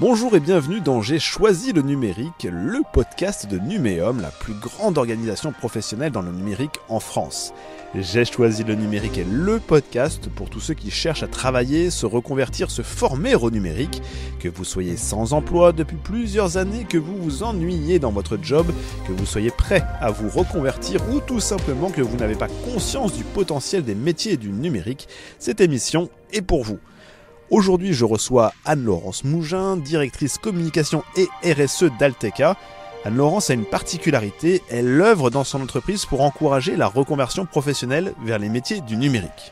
Bonjour et bienvenue dans J'ai choisi le numérique, le podcast de Numéum, la plus grande organisation professionnelle dans le numérique en France. J'ai choisi le numérique est le podcast pour tous ceux qui cherchent à travailler, se reconvertir, se former au numérique, que vous soyez sans emploi depuis plusieurs années, que vous vous ennuyez dans votre job, que vous soyez prêt à vous reconvertir ou tout simplement que vous n'avez pas conscience du potentiel des métiers du numérique, cette émission est pour vous. Aujourd'hui, je reçois Anne-Laurence Mougin, directrice communication et RSE d'Alteca. Anne-Laurence a une particularité, elle œuvre dans son entreprise pour encourager la reconversion professionnelle vers les métiers du numérique.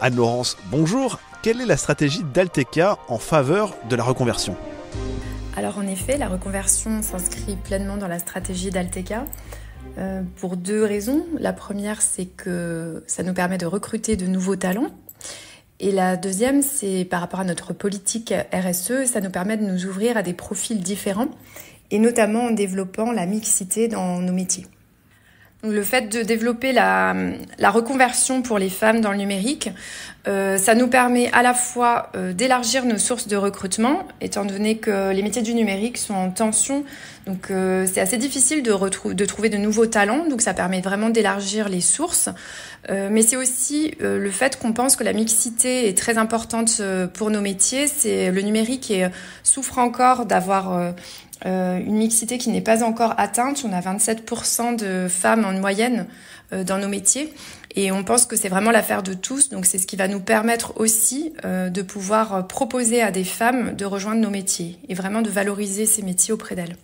Anne-Laurence, bonjour. Quelle est la stratégie d'Alteca en faveur de la reconversion ? Alors en effet, la reconversion s'inscrit pleinement dans la stratégie d'Alteca pour deux raisons. La première, c'est que ça nous permet de recruter de nouveaux talents. Et la deuxième, c'est par rapport à notre politique RSE, ça nous permet de nous ouvrir à des profils différents, et notamment en développant la mixité dans nos métiers. Donc, le fait de développer la reconversion pour les femmes dans le numérique, ça nous permet à la fois d'élargir nos sources de recrutement, étant donné que les métiers du numérique sont en tension. Donc c'est assez difficile de trouver de nouveaux talents, donc ça permet vraiment d'élargir les sources. Mais c'est aussi le fait qu'on pense que la mixité est très importante pour nos métiers. C'est le numérique souffre encore d'avoir une mixité qui n'est pas encore atteinte. On a 27% de femmes en moyenne dans nos métiers et on pense que c'est vraiment l'affaire de tous. Donc c'est ce qui va nous permettre aussi de pouvoir proposer à des femmes de rejoindre nos métiers et vraiment de valoriser ces métiers auprès d'elles.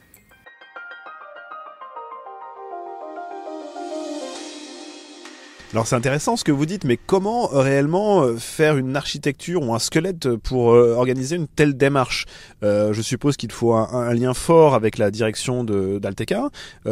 Alors c'est intéressant ce que vous dites, mais comment réellement faire une architecture ou un squelette pour organiser une telle démarche ? Je suppose qu'il faut un lien fort avec la direction d'Alteca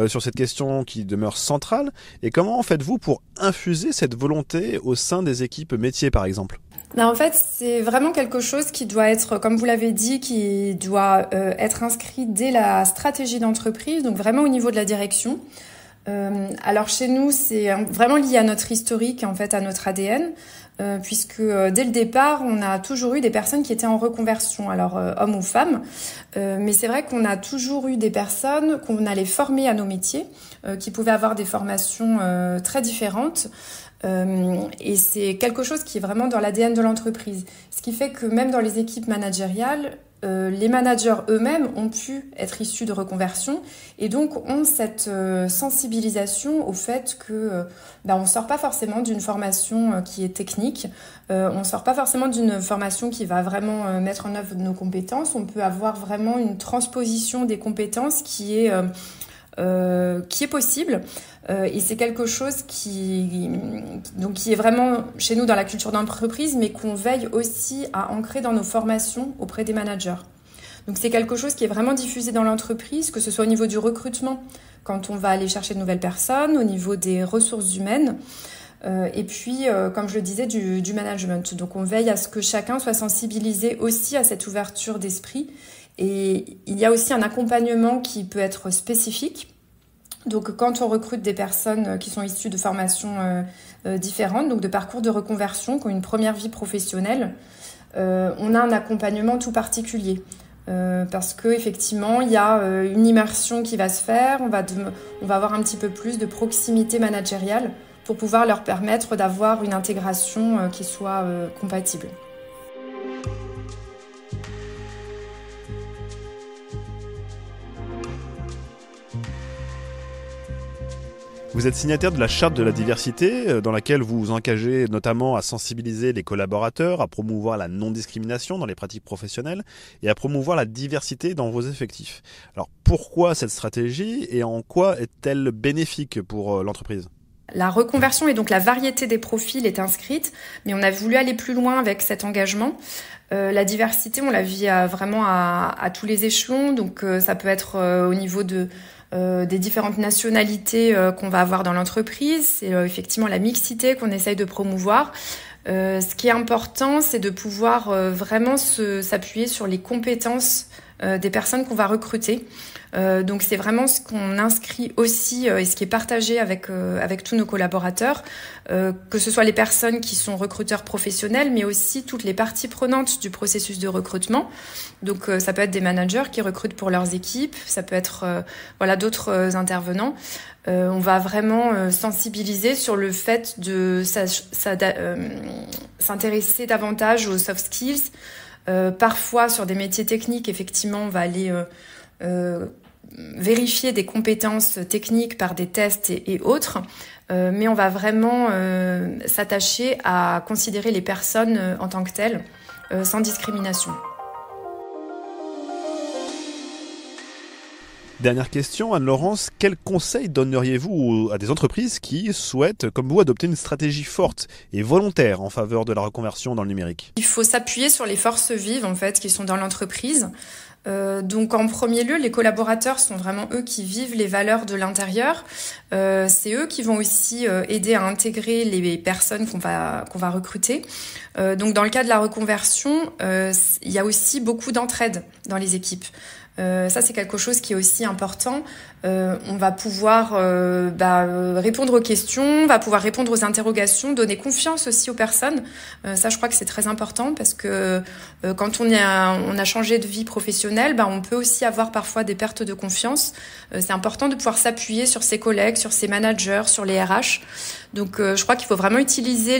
sur cette question qui demeure centrale. Et comment faites-vous pour infuser cette volonté au sein des équipes métiers par exemple ? En fait, c'est vraiment quelque chose qui doit être, comme vous l'avez dit, qui doit être inscrit dès la stratégie d'entreprise, donc vraiment au niveau de la direction. Alors chez nous, c'est vraiment lié à notre historique, en fait, à notre ADN, puisque dès le départ, on a toujours eu des personnes qui étaient en reconversion, alors hommes ou femmes, mais c'est vrai qu'on a toujours eu des personnes qu'on allait former à nos métiers, qui pouvaient avoir des formations très différentes. Et c'est quelque chose qui est vraiment dans l'ADN de l'entreprise. Ce qui fait que même dans les équipes managériales, les managers eux-mêmes ont pu être issus de reconversion et donc ont cette sensibilisation au fait que on sort pas forcément d'une formation qui est technique, on sort pas forcément d'une formation qui va vraiment mettre en œuvre nos compétences. On peut avoir vraiment une transposition des compétences qui est possible. Et c'est quelque chose qui est vraiment chez nous dans la culture d'entreprise, mais qu'on veille aussi à ancrer dans nos formations auprès des managers. Donc c'est quelque chose qui est vraiment diffusé dans l'entreprise, que ce soit au niveau du recrutement, quand on va aller chercher de nouvelles personnes, au niveau des ressources humaines, et puis, comme je le disais, du management. Donc on veille à ce que chacun soit sensibilisé aussi à cette ouverture d'esprit. Et il y a aussi un accompagnement qui peut être spécifique. Donc quand on recrute des personnes qui sont issues de formations différentes, donc de parcours de reconversion, qui ont une première vie professionnelle, on a un accompagnement tout particulier. Parce qu'effectivement, il y a une immersion qui va se faire, on va avoir un petit peu plus de proximité managériale pour pouvoir leur permettre d'avoir une intégration qui soit compatible. Vous êtes signataire de la charte de la diversité, dans laquelle vous vous engagez notamment à sensibiliser les collaborateurs, à promouvoir la non-discrimination dans les pratiques professionnelles et à promouvoir la diversité dans vos effectifs. Alors pourquoi cette stratégie et en quoi est-elle bénéfique pour l'entreprise ? La reconversion et donc la variété des profils est inscrite, mais on a voulu aller plus loin avec cet engagement. La diversité, on la vit vraiment à tous les échelons, donc ça peut être au niveau des différentes nationalités qu'on va avoir dans l'entreprise. C'est effectivement la mixité qu'on essaye de promouvoir. Ce qui est important, c'est de pouvoir vraiment s'appuyer sur les compétences des personnes qu'on va recruter. Donc c'est vraiment ce qu'on inscrit aussi et ce qui est partagé avec tous nos collaborateurs, que ce soit les personnes qui sont recruteurs professionnels, mais aussi toutes les parties prenantes du processus de recrutement. Donc ça peut être des managers qui recrutent pour leurs équipes, ça peut être d'autres intervenants. On va vraiment sensibiliser sur le fait de s'intéresser davantage aux soft skills. Parfois, sur des métiers techniques, effectivement, on va aller vérifier des compétences techniques par des tests et autres. Mais on va vraiment s'attacher à considérer les personnes en tant que telles, sans discrimination. Dernière question, Anne-Laurence, quels conseils donneriez-vous à des entreprises qui souhaitent, comme vous, adopter une stratégie forte et volontaire en faveur de la reconversion dans le numérique ? Il faut s'appuyer sur les forces vives, en fait, qui sont dans l'entreprise. Donc en premier lieu, les collaborateurs sont vraiment eux qui vivent les valeurs de l'intérieur. C'est eux qui vont aussi aider à intégrer les personnes qu'on va recruter. Donc dans le cas de la reconversion, il y a aussi beaucoup d'entraide dans les équipes. Ça, c'est quelque chose qui est aussi important. On va pouvoir répondre aux questions, on va pouvoir répondre aux interrogations, donner confiance aussi aux personnes. Ça, je crois que c'est très important parce que quand on a changé de vie professionnelle, on peut aussi avoir parfois des pertes de confiance. C'est important de pouvoir s'appuyer sur ses collègues, sur ses managers, sur les RH. Donc, je crois qu'il faut vraiment utiliser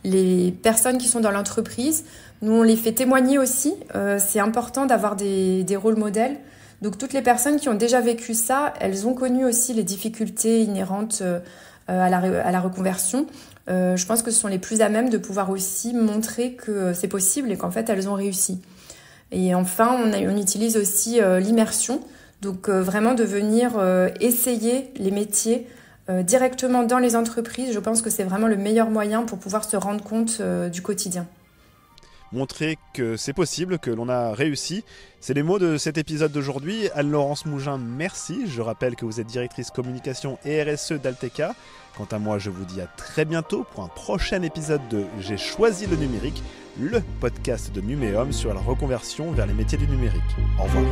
les personnes qui sont dans l'entreprise. Nous, on les fait témoigner aussi. C'est important d'avoir des rôles modèles. Donc, toutes les personnes qui ont déjà vécu ça, elles ont connu aussi les difficultés inhérentes à la reconversion. Je pense que ce sont les plus à même de pouvoir aussi montrer que c'est possible et qu'en fait, elles ont réussi. Et enfin, on utilise aussi l'immersion. Donc, vraiment de venir essayer les métiers directement dans les entreprises. Je pense que c'est vraiment le meilleur moyen pour pouvoir se rendre compte du quotidien. Montrer que c'est possible, que l'on a réussi. C'est les mots de cet épisode d'aujourd'hui. Anne-Laurence Mougin, merci. Je rappelle que vous êtes directrice communication et RSE d'Alteca. Quant à moi, je vous dis à très bientôt pour un prochain épisode de J'ai choisi le numérique, le podcast de Numéum sur la reconversion vers les métiers du numérique. Au revoir.